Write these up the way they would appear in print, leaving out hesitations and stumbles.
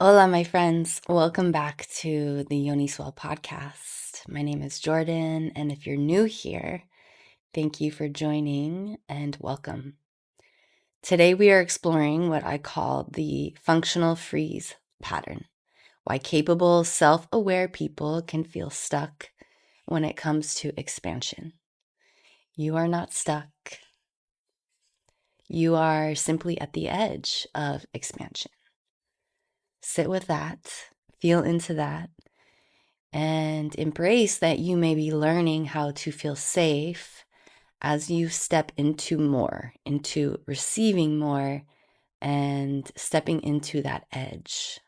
Hola, my friends. Welcome back to the Yoni Swell podcast. My name is Jordan, and if you're new here, thank you for joining and welcome. Today, we are exploring what I call the functional freeze pattern, why capable, self-aware people can feel stuck when it comes to expansion. You are not stuck. You are simply at the edge of expansion. Sit with that, feel into that, and embrace that you may be learning how to feel safe as you step into more, into receiving more, and stepping into that edge.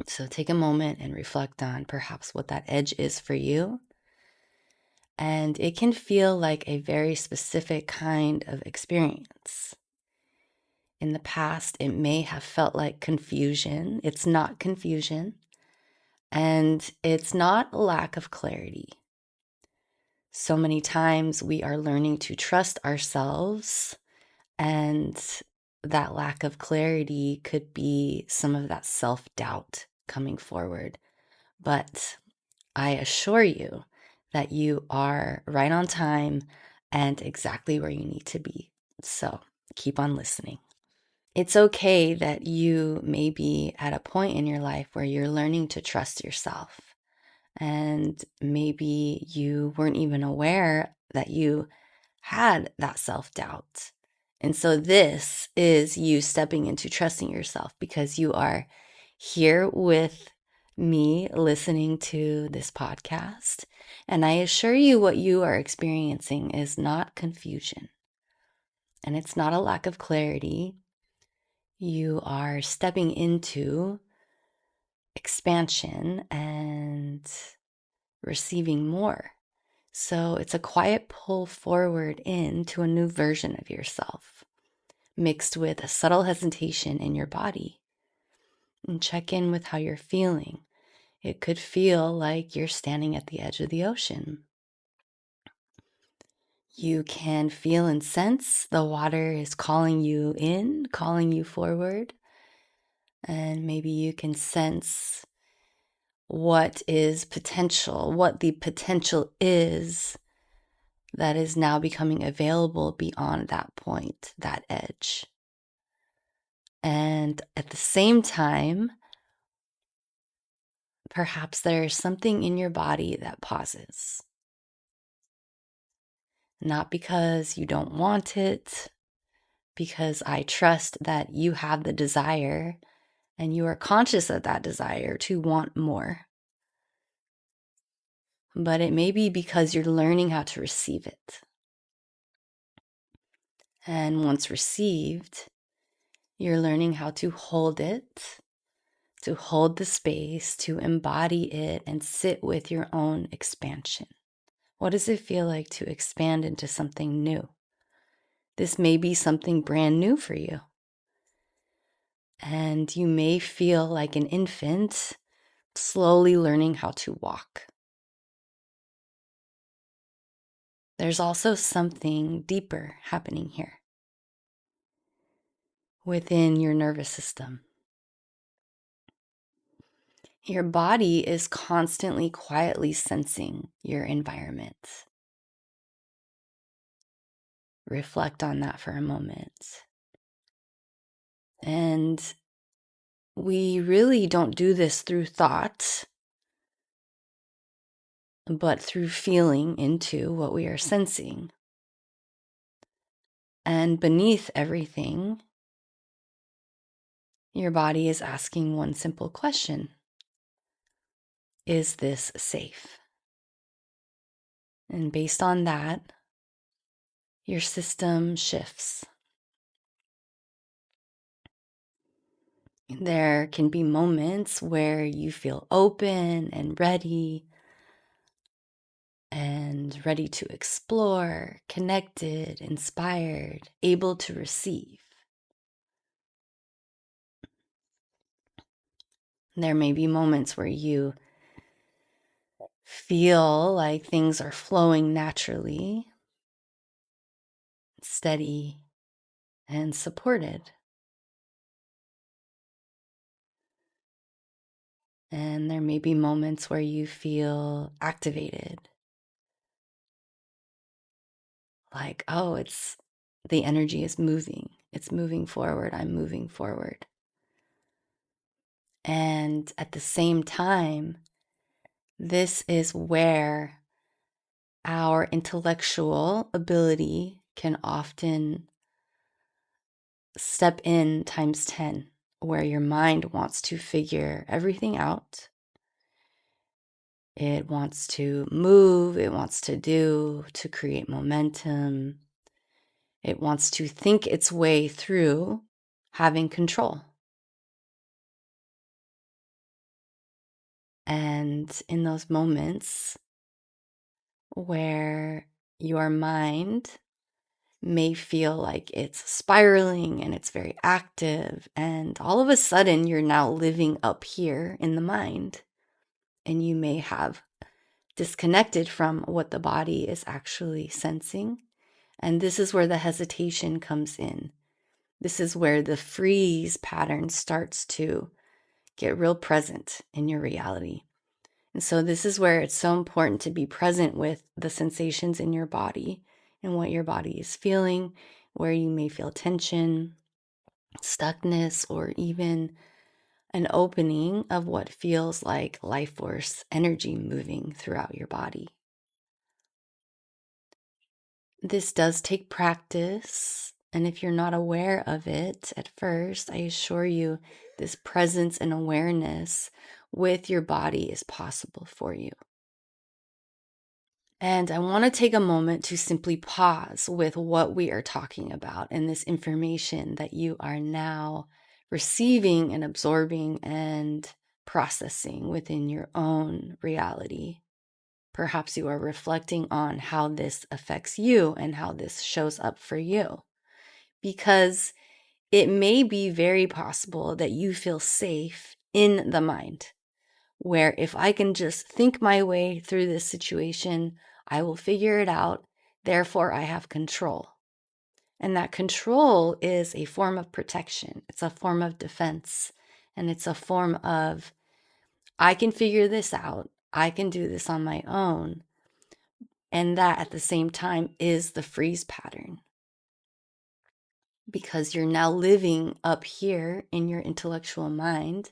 So take a moment and reflect on perhaps what that edge is for you. And it can feel like a very specific kind of experience. In the past, it may have felt like confusion. It's not confusion. And it's not a lack of clarity. So many times we are learning to trust ourselves, and that lack of clarity could be some of that self-doubt coming forward. But I assure you that you are right on time and exactly where you need to be. So keep on listening. It's okay that you may be at a point in your life where you're learning to trust yourself. And maybe you weren't even aware that you had that self-doubt. And so this is you stepping into trusting yourself because you are here with me listening to this podcast. And I assure you, what you are experiencing is not confusion. And it's not a lack of clarity. You are stepping into expansion and receiving more. So it's a quiet pull forward into a new version of yourself, mixed with a subtle hesitation in your body. And check in with how you're feeling. It could feel like you're standing at the edge of the ocean. You can feel and sense the water is calling you in, calling you forward. And maybe you can sense what is potential, what the potential is that is now becoming available beyond that point, that edge. And at the same time, perhaps there's something in your body that pauses. Not because you don't want it, because I trust that you have the desire and you are conscious of that desire to want more. But it may be because you're learning how to receive it. And once received, you're learning how to hold it, to hold the space, to embody it, and sit with your own expansion. What does it feel like to expand into something new? This may be something brand new for you. And you may feel like an infant slowly learning how to walk. There's also something deeper happening here within your nervous system. Your body is constantly quietly sensing your environment. Reflect on that for a moment. And we really don't do this through thought, but through feeling into what we are sensing. And beneath everything, your body is asking one simple question: is this safe? And based on that, your system shifts. There can be moments where you feel open and ready to explore, connected, inspired, able to receive. There may be moments where you feel like things are flowing naturally, steady, and supported. And there may be moments where you feel activated, like, oh, the energy is moving. It's moving forward. I'm moving forward. And at the same time, this is where our intellectual ability can often step in times 10, where your mind wants to figure everything out. It wants to move, it wants to create momentum. It wants to think its way through having control. And in those moments where your mind may feel like it's spiraling and it's very active, and all of a sudden you're now living up here in the mind, and you may have disconnected from what the body is actually sensing. And this is where the hesitation comes in. This is where the freeze pattern starts to get real present in your reality. And so this is where it's so important to be present with the sensations in your body and what your body is feeling, where you may feel tension, stuckness, or even an opening of what feels like life force energy moving throughout your body. This does take practice. And if you're not aware of it at first, I assure you this presence and awareness with your body is possible for you. And I want to take a moment to simply pause with what we are talking about and this information that you are now receiving and absorbing and processing within your own reality. Perhaps you are reflecting on how this affects you and how this shows up for you. Because it may be very possible that you feel safe in the mind, where if I can just think my way through this situation, I will figure it out. Therefore, I have control. And that control is a form of protection. It's a form of defense. And it's a form of, I can figure this out. I can do this on my own. And that at the same time is the freeze pattern. Because you're now living up here in your intellectual mind.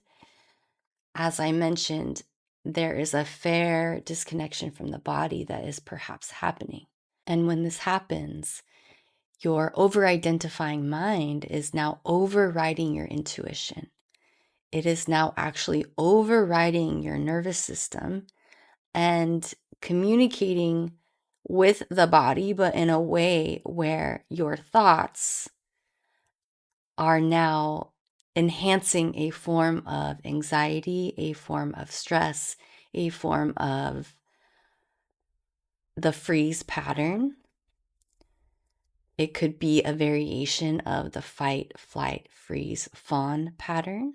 As I mentioned, there is a fair disconnection from the body that is perhaps happening. And when this happens, your over-identifying mind is now overriding your intuition. It is now actually overriding your nervous system and communicating with the body, but in a way where your thoughts are now enhancing a form of anxiety, a form of stress, a form of the freeze pattern. It could be a variation of the fight, flight, freeze, fawn pattern.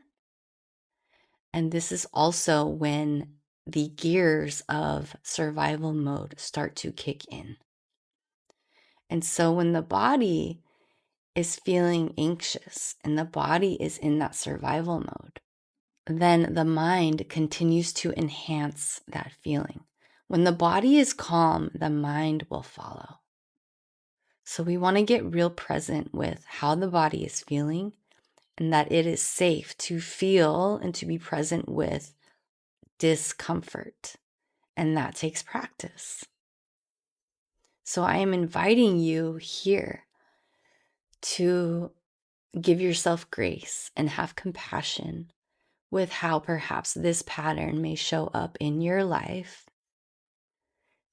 And this is also when the gears of survival mode start to kick in. And so when the body is feeling anxious and the body is in that survival mode, then the mind continues to enhance that feeling. When the body is calm, the mind will follow. So we want to get real present with how the body is feeling and that it is safe to feel and to be present with discomfort. And that takes practice. So I am inviting you here to give yourself grace and have compassion with how perhaps this pattern may show up in your life,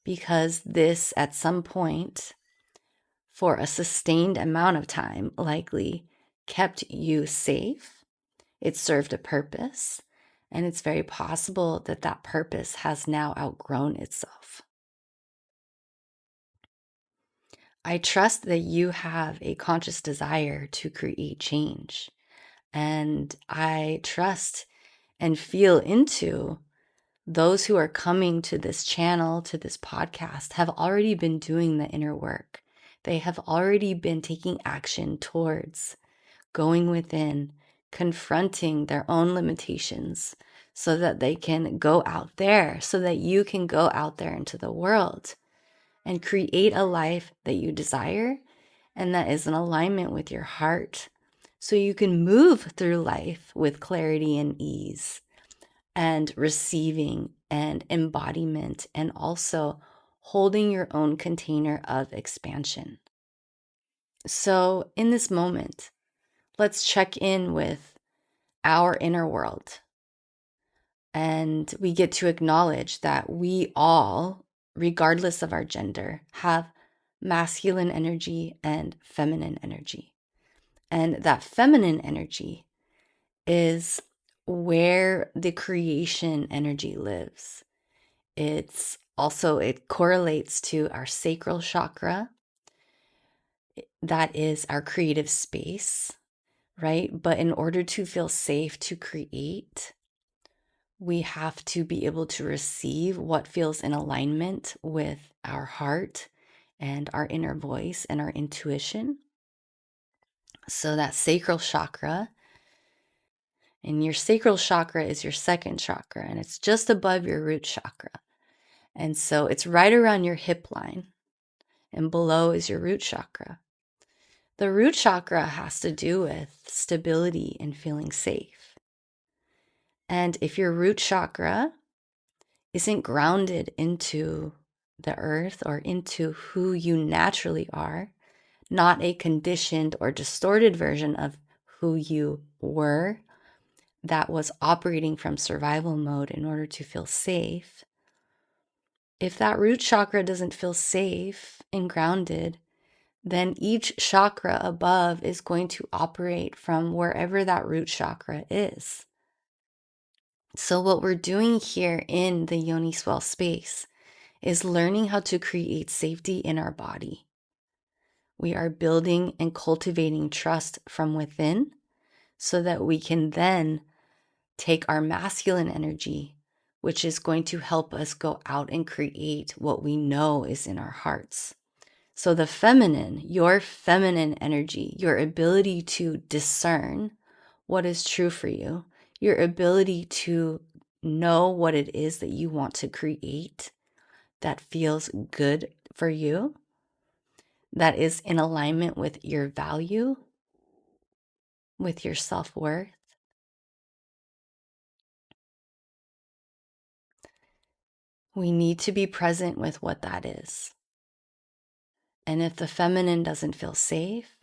because this at some point for a sustained amount of time likely kept you safe. It served a purpose, and it's very possible that that purpose has now outgrown itself. I trust that you have a conscious desire to create change, and I trust and feel into those who are coming to this channel, to this podcast, have already been doing the inner work. They have already been taking action towards going within, confronting their own limitations so that they can go out there, so that you can go out there into the world and create a life that you desire and that is in alignment with your heart, so you can move through life with clarity and ease and receiving and embodiment, and also holding your own container of expansion. So in this moment, let's check in with our inner world. And we get to acknowledge that we all, regardless of our gender, have masculine energy and feminine energy. And that feminine energy is where the creation energy lives. It correlates to our sacral chakra. That is our creative space, right? But in order to feel safe to create, we have to be able to receive what feels in alignment with our heart and our inner voice and our intuition. So that sacral chakra, and your sacral chakra is your second chakra, and it's just above your root chakra. And so it's right around your hip line, and below is your root chakra. The root chakra has to do with stability and feeling safe. And if your root chakra isn't grounded into the earth or into who you naturally are, not a conditioned or distorted version of who you were that was operating from survival mode in order to feel safe, if that root chakra doesn't feel safe and grounded, then each chakra above is going to operate from wherever that root chakra is. So what we're doing here in the Yoni Swell space is learning how to create safety in our body. We are building and cultivating trust from within so that we can then take our masculine energy, which is going to help us go out and create what we know is in our hearts. So the feminine, your feminine energy, your ability to discern what is true for you, your ability to know what it is that you want to create that feels good for you, that is in alignment with your value, with your self-worth. We need to be present with what that is. And if the feminine doesn't feel safe,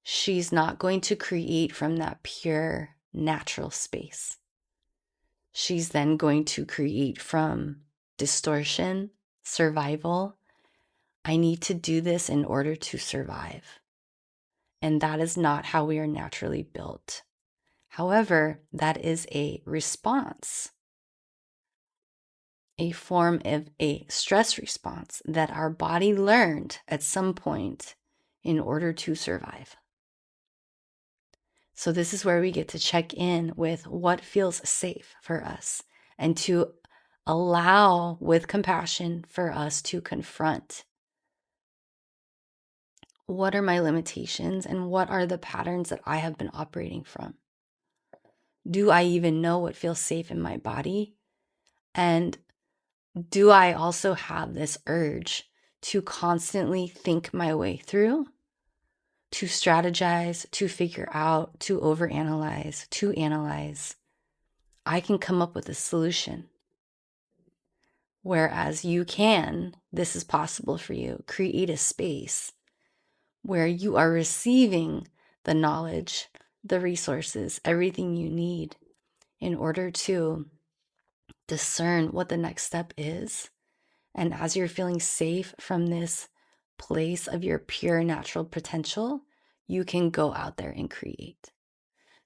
she's not going to create from that pure natural space. She's then going to create from distortion, survival. I need to do this in order to survive. And that is not how we are naturally built. However, that is a response, a form of a stress response that our body learned at some point in order to survive. So this is where we get to check in with what feels safe for us and to allow with compassion for us to confront what are my limitations and what are the patterns that I have been operating from. Do I even know what feels safe in my body? And do I also have this urge to constantly think my way through, to strategize, to figure out, to overanalyze, to analyze? I can come up with a solution. Whereas you can, this is possible for you, create a space where you are receiving the knowledge, the resources, everything you need in order to discern what the next step is. And as you're feeling safe from this place of your pure natural potential, you can go out there and create.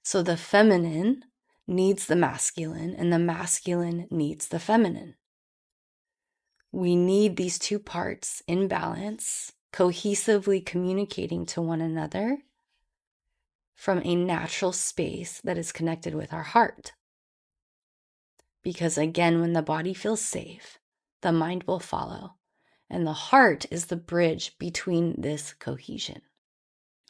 So the feminine needs the masculine, and the masculine needs the feminine. We need these two parts in balance, cohesively communicating to one another from a natural space that is connected with our heart. Because again, when the body feels safe, the mind will follow, and the heart is the bridge between this cohesion.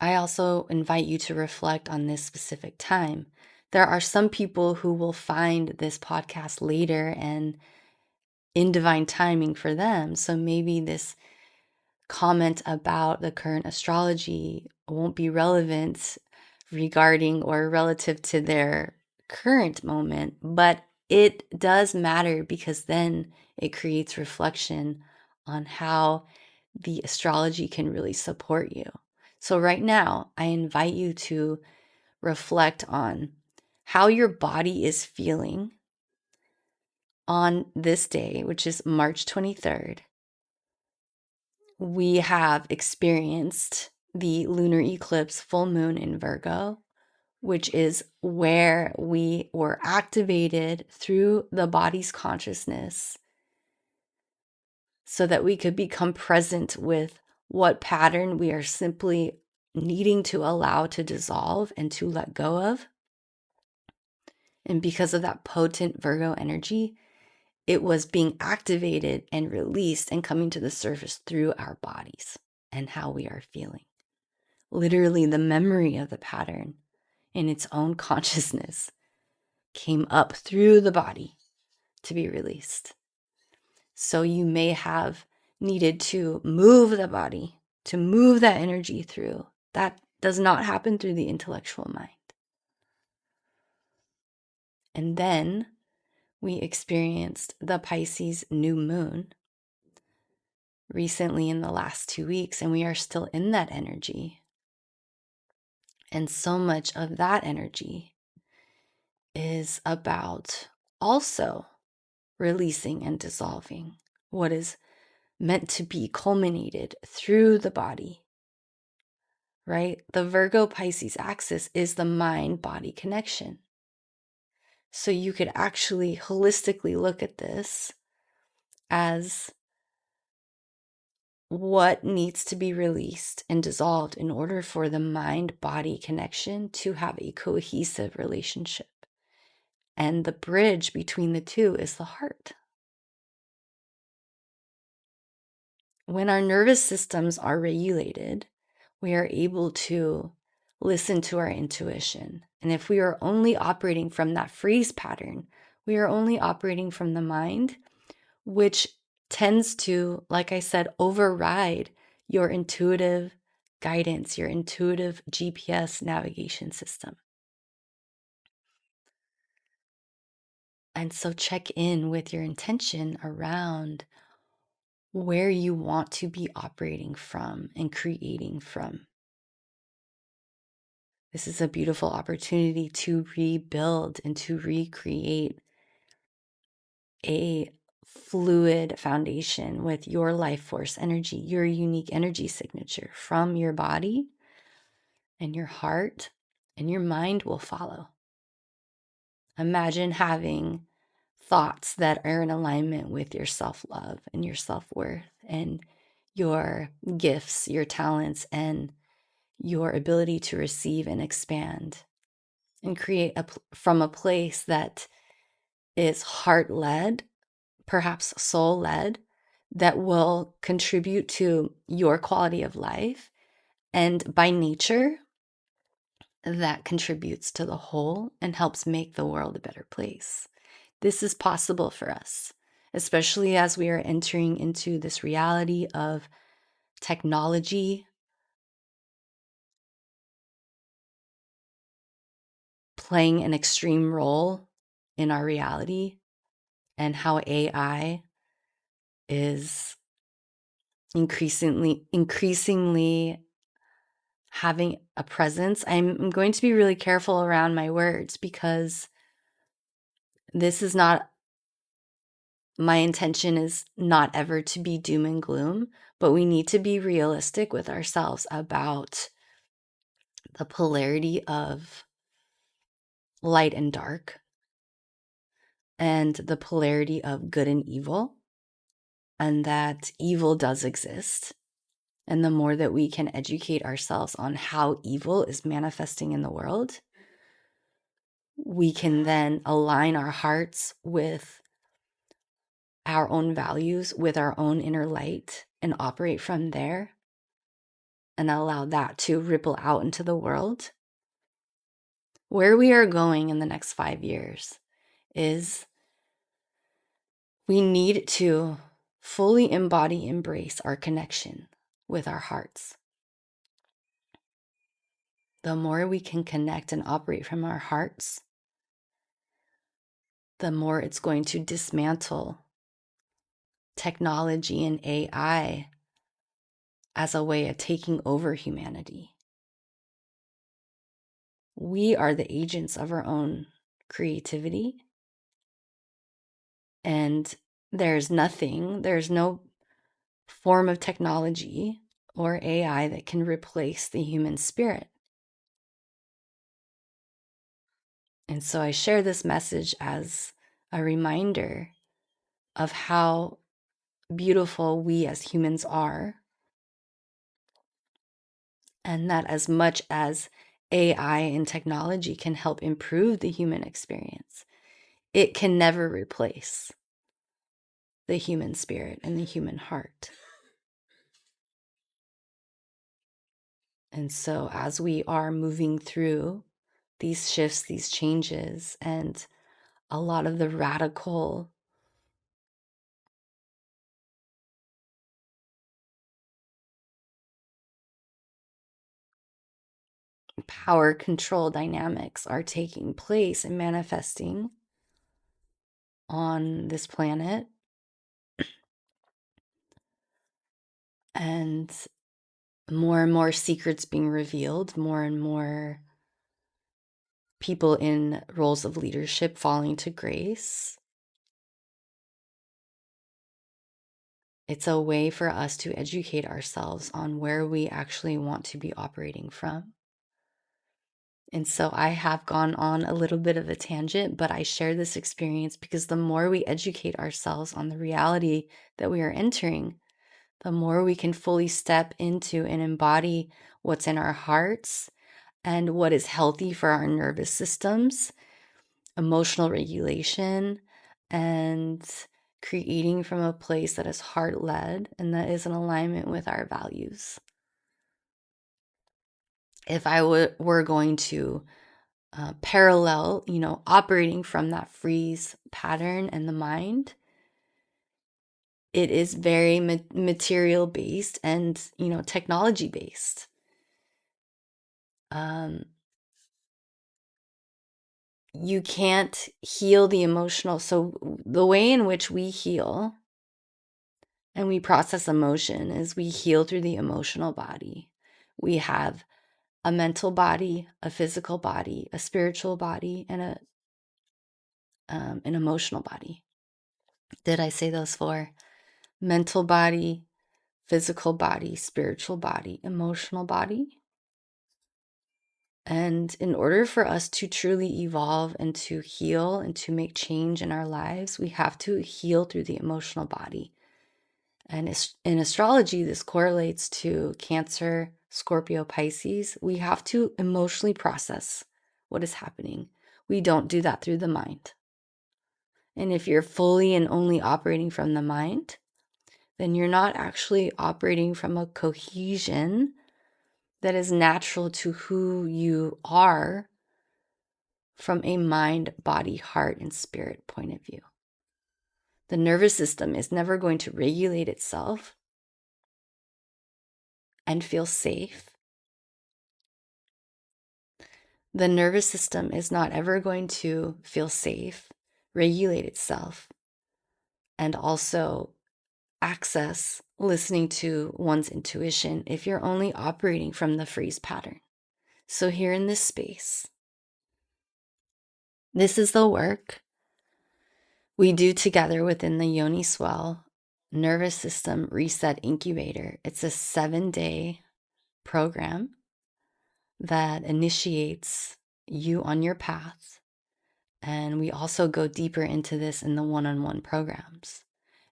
I also invite you to reflect on this specific time There are some people who will find this podcast later and in divine timing for them. So maybe this comment about the current astrology won't be relevant regarding or relative to their current moment, but it does matter because then it creates reflection on how the astrology can really support you. So right now, I invite you to reflect on how your body is feeling on this day, which is March 23rd. We have experienced the lunar eclipse full moon in Virgo, which is where we were activated through the body's consciousness so that we could become present with what pattern we are simply needing to allow to dissolve and to let go of. And because of that potent Virgo energy, it was being activated and released and coming to the surface through our bodies and how we are feeling. Literally, the memory of the pattern in its own consciousness came up through the body to be released. So you may have needed to move the body, to move that energy through. That does not happen through the intellectual mind. And then we experienced the Pisces new moon recently in the last 2 weeks, and we are still in that energy. And so much of that energy is about also releasing and dissolving what is meant to be culminated through the body, right? The Virgo Pisces axis is the mind body connection. So you could actually holistically look at this as what needs to be released and dissolved in order for the mind body connection to have a cohesive relationship. And the bridge between the two is the heart. When our nervous systems are regulated, we are able to listen to our intuition. And if we are only operating from that freeze pattern, we are only operating from the mind, which tends to, like I said, override your intuitive guidance, your intuitive GPS navigation system. And so check in with your intention around where you want to be operating from and creating from. This is a beautiful opportunity to rebuild and to recreate a fluid foundation with your life force energy, your unique energy signature from your body and your heart, and your mind will follow. Imagine having thoughts that are in alignment with your self-love and your self-worth and your gifts, your talents, and your ability to receive and expand and create from a place that is heart-led, perhaps soul-led, that will contribute to your quality of life. And by nature, that contributes to the whole and helps make the world a better place. This is possible for us, especially as we are entering into this reality of technology playing an extreme role in our reality and how AI is increasingly having a presence. I'm going to be really careful around my words because this is not, my intention is not ever to be doom and gloom, but we need to be realistic with ourselves about the polarity of light and dark and the polarity of good and evil, and that evil does exist. And the more that we can educate ourselves on how evil is manifesting in the world, we can then align our hearts with our own values, with our own inner light, and operate from there and allow that to ripple out into the world. Where we are going in the next 5 years is we need to fully embody, embrace our connection with our hearts. The more we can connect and operate from our hearts, the more it's going to dismantle technology and AI as a way of taking over humanity. We are the agents of our own creativity, and there's no form of technology or AI that can replace the human spirit. And so I share this message as a reminder of how beautiful we as humans are, and that as much as AI and technology can help improve the human experience, it can never replace the human spirit and the human heart. And so as we are moving through these shifts, these changes, and a lot of the radical power control dynamics are taking place and manifesting on this planet, and more secrets being revealed, more and more people in roles of leadership falling to grace. It's a way for us to educate ourselves on where we actually want to be operating from. And so I have gone on a little bit of a tangent, but I share this experience because the more we educate ourselves on the reality that we are entering, the more we can fully step into and embody what's in our hearts and what is healthy for our nervous systems, emotional regulation, and creating from a place that is heart-led and that is in alignment with our values. If I were going to parallel, operating from that freeze pattern and the mind, it is very material based and, technology based. You can't heal the emotional. So the way in which we heal and we process emotion is we heal through the emotional body. We have a mental body, a physical body, a spiritual body, and an emotional body. Did I say those four? Mental body, physical body, spiritual body, emotional body. And in order for us to truly evolve and to heal and to make change in our lives, we have to heal through the emotional body. And in astrology, this correlates to Cancer, Scorpio, Pisces. We have to emotionally process what is happening. We don't do that through the mind. And if you're fully and only operating from the mind, then you're not actually operating from a cohesion that is natural to who you are from a mind, body, heart, and spirit point of view. The nervous system is never going to regulate itself and feel safe. The nervous system is not ever going to feel safe, regulate itself, and also access listening to one's intuition if you're only operating from the freeze pattern. So here in this space, this is the work we do together within the Yoni Swell Nervous System Reset Incubator. It's a 7-day program that initiates you on your path. And we also go deeper into this in the one-on-one programs.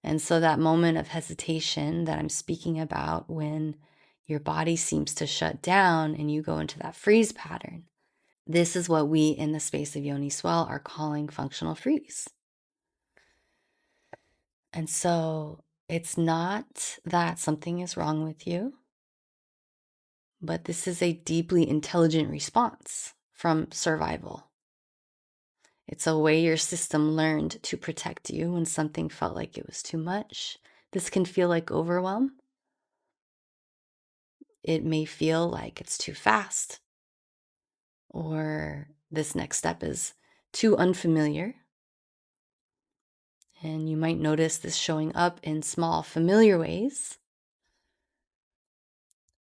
And so that moment of hesitation that I'm speaking about when your body seems to shut down and you go into that freeze pattern, this is what we in the space of Yoni Swell are calling functional freeze. And so it's not that something is wrong with you, but this is a deeply intelligent response from survival. It's a way your system learned to protect you when something felt like it was too much. This can feel like overwhelm. It may feel like it's too fast, or this next step is too unfamiliar. And you might notice this showing up in small, familiar ways.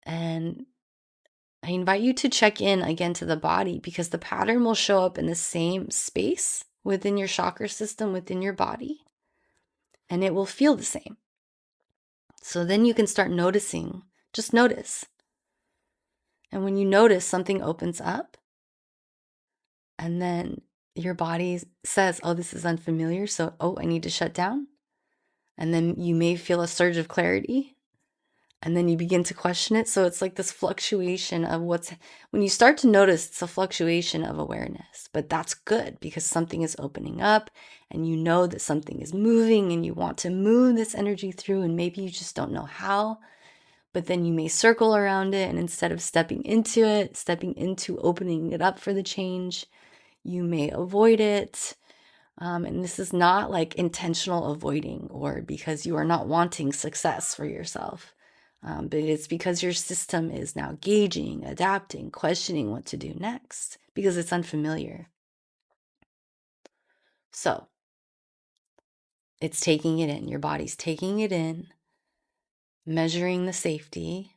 And I invite you to check in again to the body, because the pattern will show up in the same space within your chakra system, within your body, and it will feel the same. So then you can start noticing, just notice. And when you notice, something opens up, and then your body says, oh, this is unfamiliar. So, oh, I need to shut down. And then you may feel a surge of clarity, and then you begin to question it. So it's like this fluctuation of when you start to notice, it's a fluctuation of awareness. But that's good, because something is opening up, and you know that something is moving, and you want to move this energy through, and maybe you just don't know how. But then you may circle around it, and instead of stepping into opening it up for the change, you may avoid it. And this is not like intentional avoiding, or because you are not wanting success for yourself. But it's because your system is now gauging, adapting, questioning what to do next, because it's unfamiliar. So it's taking it in. Your body's taking it in, measuring the safety.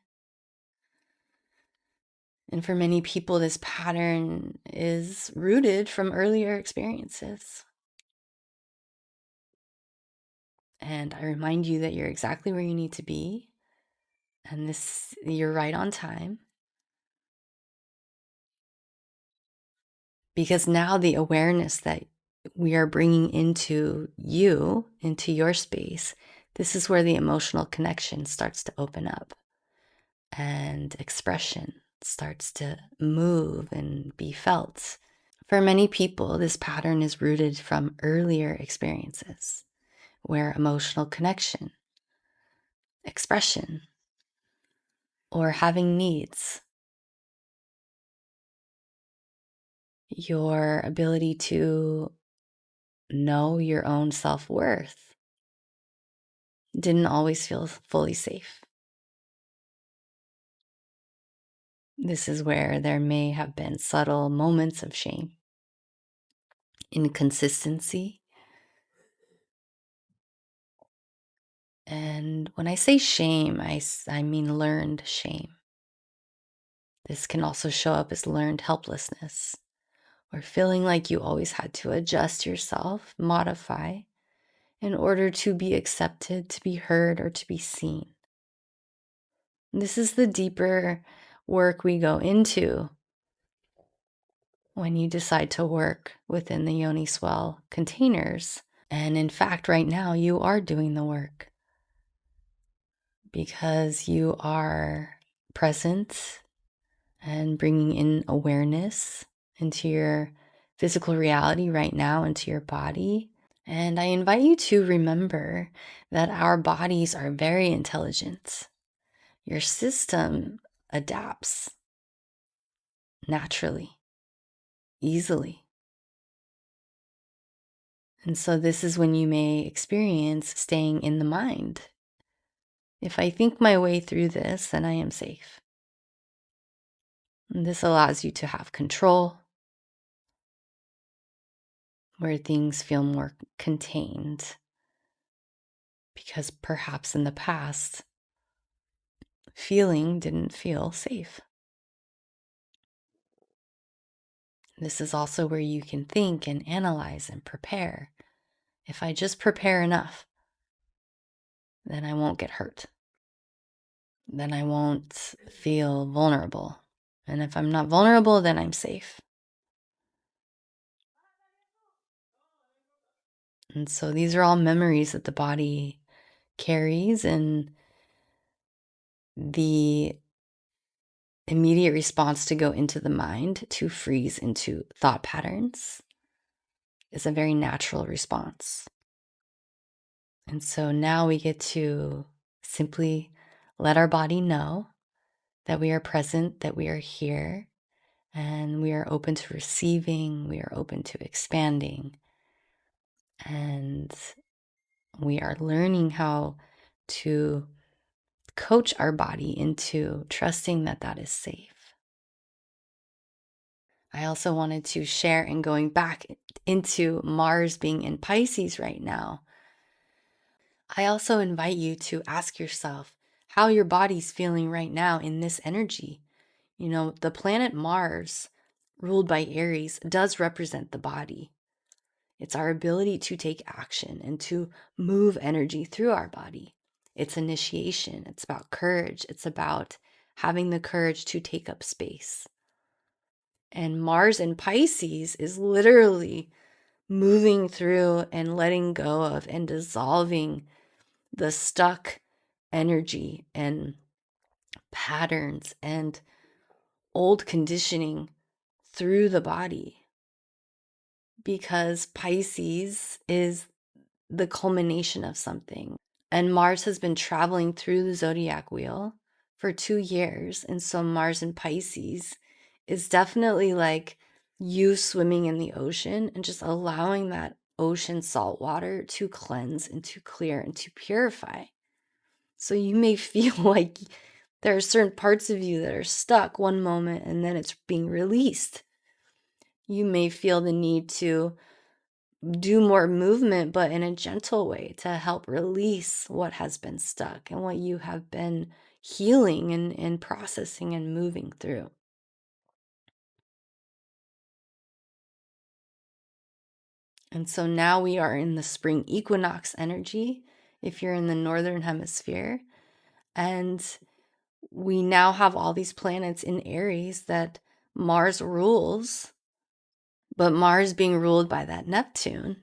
And for many people, this pattern is rooted from earlier experiences. And I remind you that you're exactly where you need to be. And you're right on time. Because now the awareness that we are bringing into your space, this is where the emotional connection starts to open up, and expression starts to move and be felt. For many people, this pattern is rooted from earlier experiences where emotional connection, expression, or having needs, your ability to know your own self-worth, didn't always feel fully safe. This is where there may have been subtle moments of shame, inconsistency. And when I say shame, I mean learned shame. This can also show up as learned helplessness, or feeling like you always had to adjust yourself, modify, in order to be accepted, to be heard, or to be seen. This is the deeper work we go into when you decide to work within the Yoni Swell containers. And in fact, right now, you are doing the work, because you are present and bringing in awareness into your physical reality right now, into your body. And I invite you to remember that our bodies are very intelligent. Your system adapts naturally, easily. And so this is when you may experience staying in the mind. If I think my way through this, then I am safe. And this allows you to have control, where things feel more contained, because perhaps in the past, feeling didn't feel safe. This is also where you can think and analyze and prepare. If I just prepare enough, then I won't get hurt. Then I won't feel vulnerable. And if I'm not vulnerable, then I'm safe. And so these are all memories that the body carries, and the immediate response to go into the mind, to freeze into thought patterns, is a very natural response. And so now we get to simply let our body know that we are present, that we are here, And we are open to receiving, we are open to expanding, and we are learning how to coach our body into trusting that that is safe. I also wanted to share, and going back into Mars being in Pisces right now, I also invite you to ask yourself how your body's feeling right now in this energy. You know, the planet Mars, ruled by Aries, does represent the body. It's our ability to take action and to move energy through our body. It's initiation. It's about courage. It's about having the courage to take up space. And Mars in Pisces is literally moving through and letting go of and dissolving the stuck energy and patterns and old conditioning through the body. Because Pisces is the culmination of something. And Mars has been traveling through the zodiac wheel for 2 years. And so Mars in Pisces is definitely like you swimming in the ocean and just allowing that ocean salt water to cleanse and to clear and to purify. So you may feel like there are certain parts of you that are stuck one moment and then it's being released. You may feel the need to do more movement, but in a gentle way to help release what has been stuck and what you have been healing and processing and moving through. And so now we are in the spring equinox energy, if you're in the northern hemisphere. And we now have all these planets in Aries that Mars rules, but Mars being ruled by that Neptune,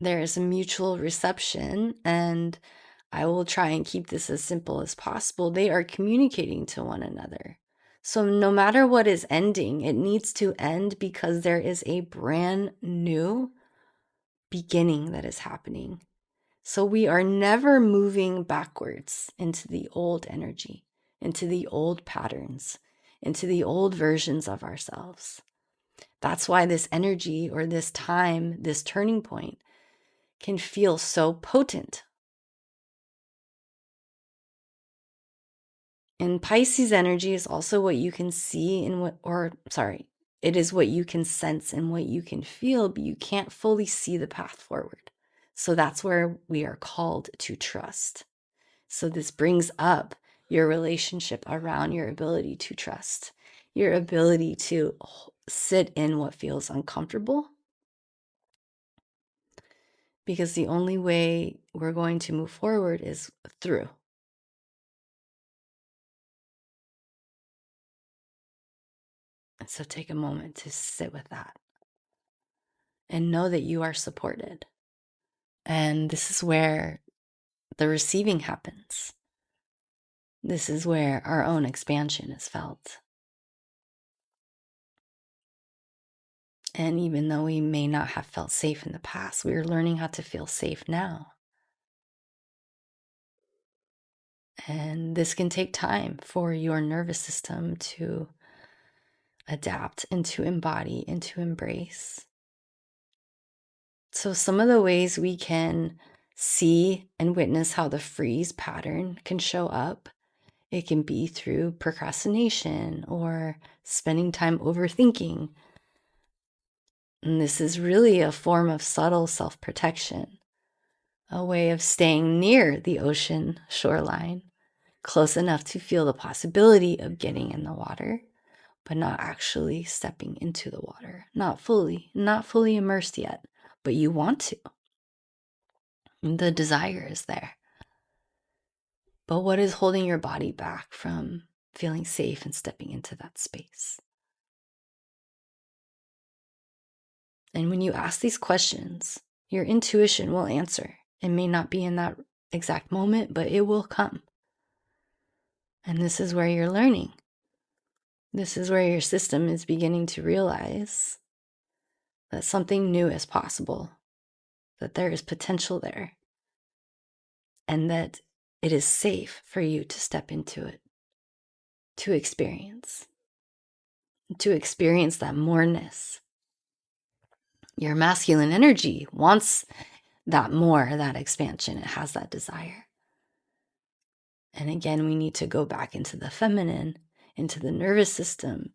there is a mutual reception, and I will try and keep this as simple as possible. They are communicating to one another. So no matter what is ending, it needs to end because there is a brand new beginning that is happening. So we are never moving backwards into the old energy, into the old patterns, into the old versions of ourselves. That's why this energy or this time, this turning point, can feel so potent. And Pisces energy is also what you can see and it is what you can sense and what you can feel, but you can't fully see the path forward. So that's where we are called to trust. So this brings up your relationship around your ability to trust, your ability to sit in what feels uncomfortable. Because the only way we're going to move forward is through. And so take a moment to sit with that and know that you are supported. And this is where the receiving happens. This is where our own expansion is felt. And even though we may not have felt safe in the past, we are learning how to feel safe now. And this can take time for your nervous system to adapt and to embody and to embrace. So, some of the ways we can see and witness how the freeze pattern can show up, it can be through procrastination or spending time overthinking. And this is really a form of subtle self protection, a way of staying near the ocean shoreline, close enough to feel the possibility of getting in the water, but not actually stepping into the water, not fully immersed yet, but you want to. The desire is there. But what is holding your body back from feeling safe and stepping into that space? And when you ask these questions, your intuition will answer. It may not be in that exact moment, but it will come. And this is where you're learning. This is where your system is beginning to realize that something new is possible, that there is potential there, and that it is safe for you to step into it, to experience. to experience that moreness. Your masculine energy wants that more, that expansion. It has that desire. And again, we need to go back into the feminine, into the nervous system,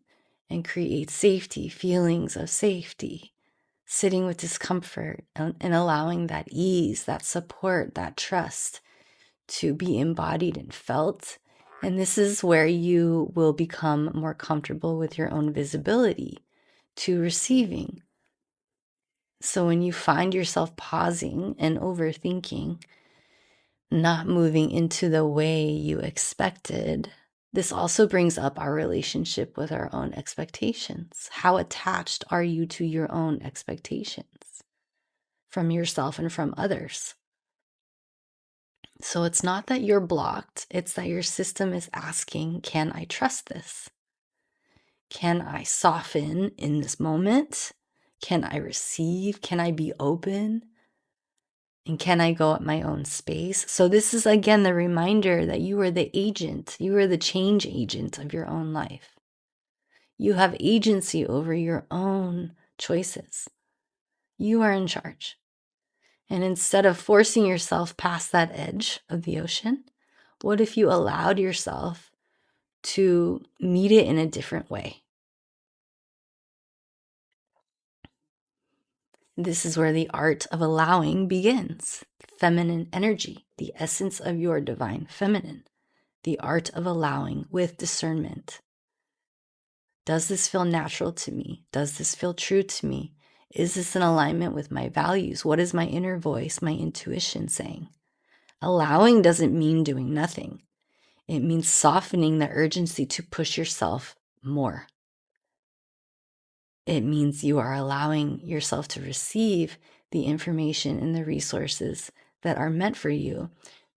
and create safety, feelings of safety, sitting with discomfort and allowing that ease, that support, that trust to be embodied and felt. And this is where you will become more comfortable with your own visibility to receiving. So when you find yourself pausing and overthinking, not moving into the way you expected, this also brings up our relationship with our own expectations. How attached are you to your own expectations from yourself and from others? So it's not that you're blocked, it's that your system is asking, can I trust this? Can I soften in this moment? Can I receive? Can I be open? And can I go at my own space? So this is again the reminder that you are the agent, you are the change agent of your own life. You have agency over your own choices. You are in charge. And instead of forcing yourself past that edge of the ocean, what if you allowed yourself to meet it in a different way? This is where the art of allowing begins. Feminine energy, the essence of your divine feminine. The art of allowing with discernment. Does this feel natural to me? Does this feel true to me? Is this in alignment with my values? What is my inner voice, my intuition saying? Allowing doesn't mean doing nothing. It means softening the urgency to push yourself more. It means you are allowing yourself to receive the information and the resources that are meant for you,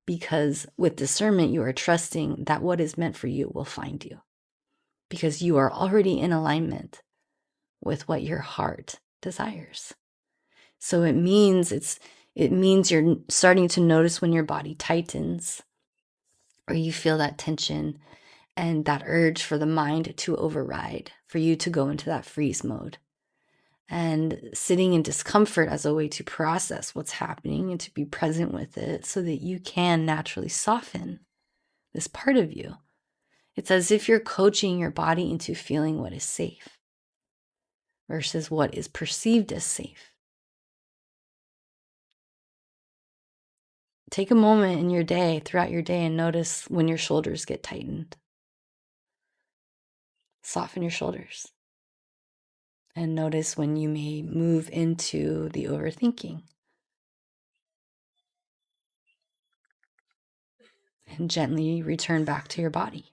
because with discernment, you are trusting that what is meant for you will find you, because you are already in alignment with what your heart desires. So it means you're starting to notice when your body tightens or you feel that tension and that urge for the mind to override, for you to go into that freeze mode. And sitting in discomfort as a way to process what's happening and to be present with it so that you can naturally soften this part of you. It's as if you're coaching your body into feeling what is safe versus what is perceived as safe. Take a moment in your day, throughout your day, and notice when your shoulders get tightened. Soften your shoulders. And notice when you may move into the overthinking. And gently return back to your body.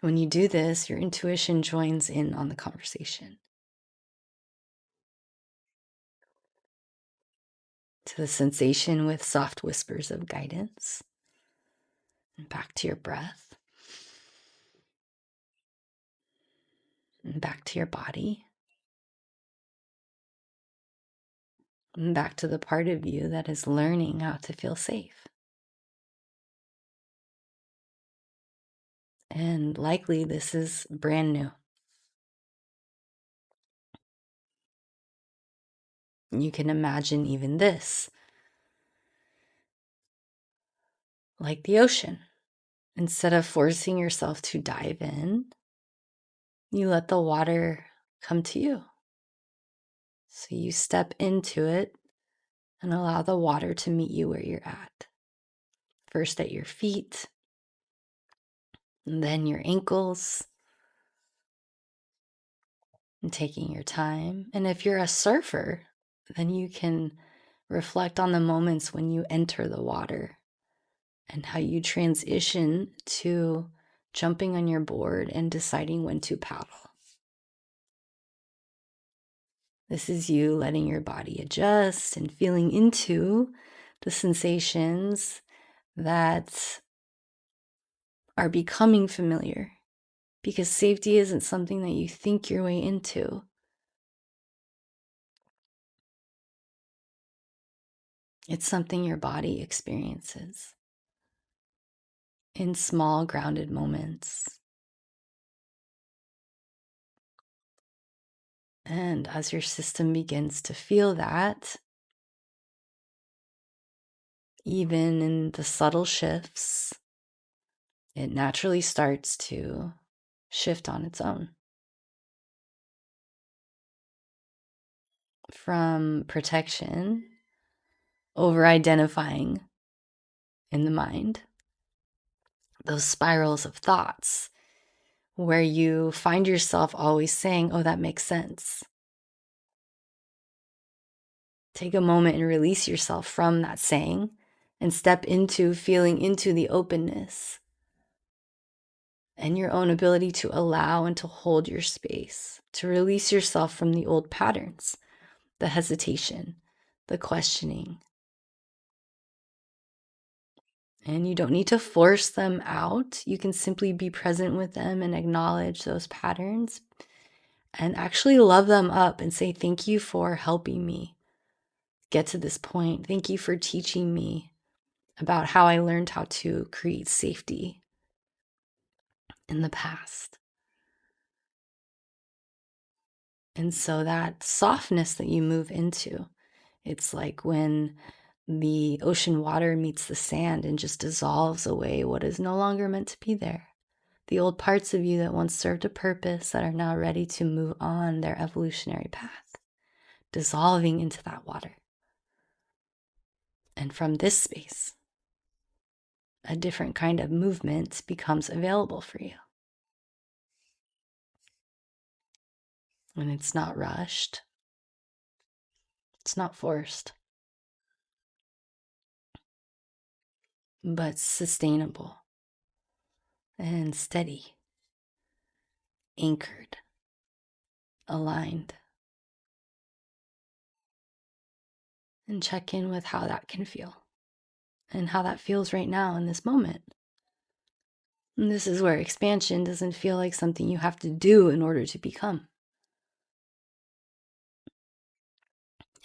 When you do this, your intuition joins in on the conversation. To the sensation with soft whispers of guidance. And back to your breath. And back to your body. And back to the part of you that is learning how to feel safe. And likely this is brand new. You can imagine even this like the ocean. Instead of forcing yourself to dive in, you let the water come to you. So you step into it and allow the water to meet you where you're at. First at your feet, and then your ankles, and taking your time. And if you're a surfer, then you can reflect on the moments when you enter the water and how you transition to jumping on your board and deciding when to paddle. This is you letting your body adjust and feeling into the sensations that are becoming familiar, because safety isn't something that you think your way into. It's something your body experiences in small, grounded moments. And as your system begins to feel that, even in the subtle shifts, it naturally starts to shift on its own. From protection, over identifying in the mind, those spirals of thoughts where you find yourself always saying, oh, that makes sense. Take a moment and release yourself from that saying and step into feeling into the openness and your own ability to allow and to hold your space, to release yourself from the old patterns, the hesitation, the questioning. And you don't need to force them out. You can simply be present with them and acknowledge those patterns and actually love them up and say, thank you for helping me get to this point. Thank you for teaching me about how I learned how to create safety in the past. And so that softness that you move into, it's like when the ocean water meets the sand and just dissolves away what is no longer meant to be there. The old parts of you that once served a purpose that are now ready to move on their evolutionary path, dissolving into that water. And from this space, a different kind of movement becomes available for you. And it's not rushed. It's not forced, but sustainable and steady, anchored, aligned. And check in with how that can feel and how that feels right now in this moment. And this is where expansion doesn't feel like something you have to do in order to become.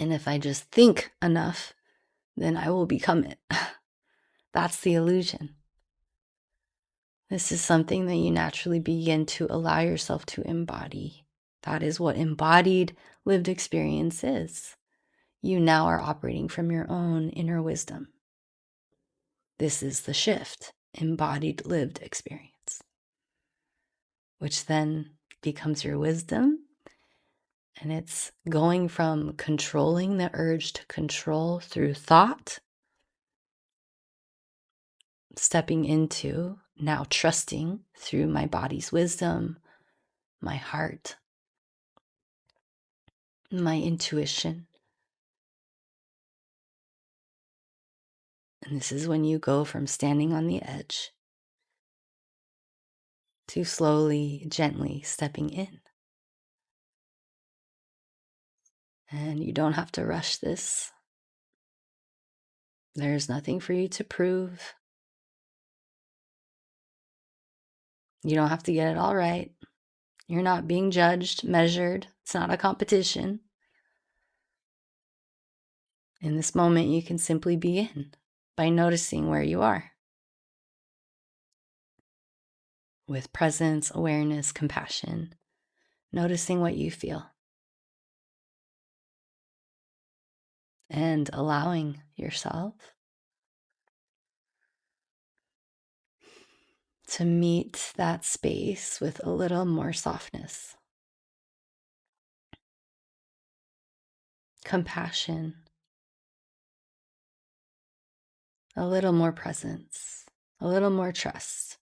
And if I just think enough, then I will become it. That's the illusion. This is something that you naturally begin to allow yourself to embody. That is what embodied lived experience is. You now are operating from your own inner wisdom. This is the shift, embodied lived experience, which then becomes your wisdom. And it's going from controlling the urge to control through thought, stepping into now trusting through my body's wisdom, my heart, my intuition. And this is when you go from standing on the edge to slowly, gently stepping in. And you don't have to rush this. There's nothing for you to prove. You don't have to get it all right. You're not being judged, measured. It's not a competition. In this moment, you can simply begin by noticing where you are with presence, awareness, compassion, noticing what you feel and allowing yourself to meet that space with a little more softness, compassion, a little more presence, a little more trust.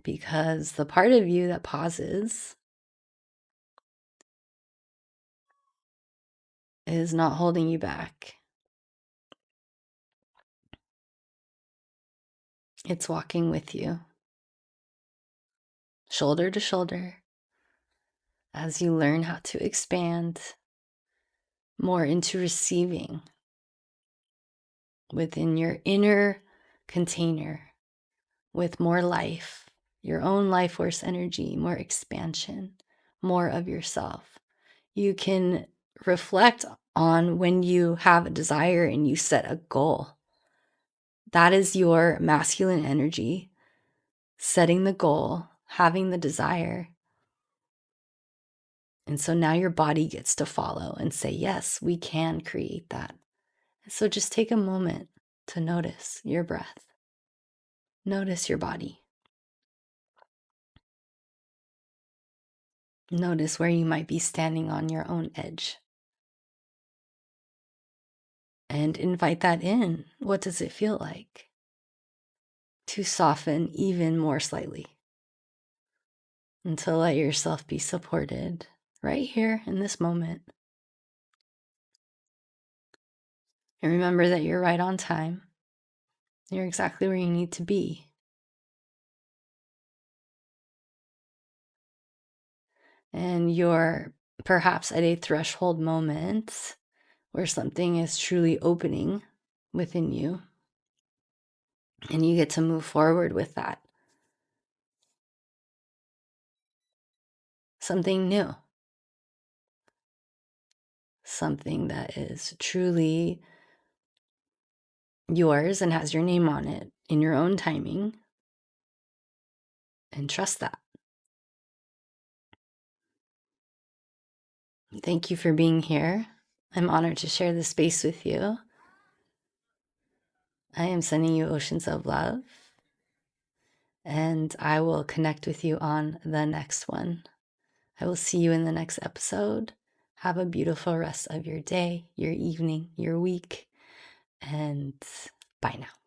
Because the part of you that pauses is not holding you back. It's walking with you, shoulder to shoulder, as you learn how to expand more into receiving within your inner container with more life, your own life force energy, more expansion, more of yourself. You can reflect on when you have a desire and you set a goal. That is your masculine energy, setting the goal, having the desire, And so now your body gets to follow and say, yes, we can create that. And so just take a moment to notice your breath. Notice your body. Notice where you might be standing on your own edge. And invite that in. What does it feel like? To soften even more slightly. And to let yourself be supported right here in this moment. And remember that you're right on time. You're exactly where you need to be. And you're perhaps at a threshold moment where something is truly opening within you. And you get to move forward with that. Something new. Something that is truly yours and has your name on it in your own timing. And trust that. Thank you for being here. I'm honored to share this space with you. I am sending you oceans of love. And I will connect with you on the next one. I will see you in the next episode. Have a beautiful rest of your day, your evening, your week, and bye now.